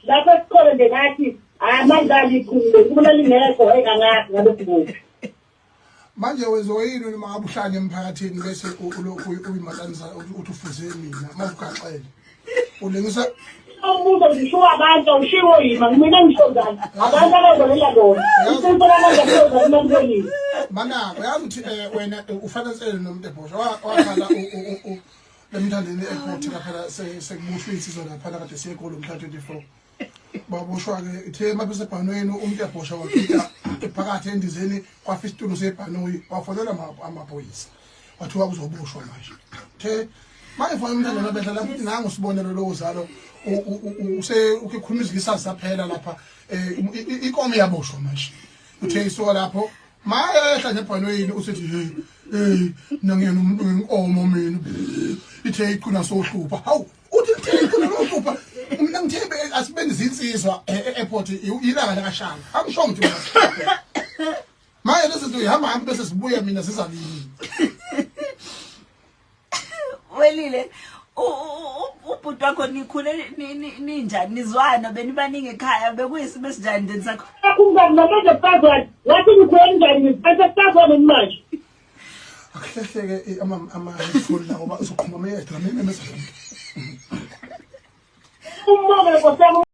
lapho esikhole nje ngathi amandla likhulu kumele lingekho engangathi ngabe sikuphi. Manje wezoyini noma ngabe uhlanye emphakathini bese ulokhu uyimatanisa uthi ufuze mina mawugaxele. Ulengisa Umuntu ngisho abantu ushiwo yima mina ngisho njani abantu abazolela lona isizwe manje kuzoza imali. Mana uyazi ukuthi wena ufanele nomuntu ebhosha wakhala lemthandeni airport lapha sekubushwe isizwe lapha kade siyekolo mhla 24 baboshwa ke ithe mabese ebhanweni umuntu ebhosha waphika ephakathi endizeni kwafa isitulo sebhanoyi wafonela amaphoyisa wathiwa kuzoboshwa manje the manje fona umntana nobedla lapho uthi nangu sibonelo lo uzalo ukhulumisa isazi saphela lapha inkomo yaboshwa manje uthe isoka lapho maya ehla nebhanoyini usithi hey nangiyena umuntu wenkomo mina ithe iqhuna sohlupha hawu uthi ithe iqhuna sohlupha mina ngithembe asibenze insizwa e-airport ilanga lakashanga angisho ukuthi manje lesi zinto ihamba bese sibuya mina sizalini Welile ubhuti wakho nikhule ninjani nizwana benibaningi ekhaya bekuyisimo esinjani ndeni sakho Akumngani manje phakathi wathi ngikhona njani ngiphatha phakathi manje. Akuhleke ama-phone la ngoba uzoqhuma ama-edra mase Umbone nkosami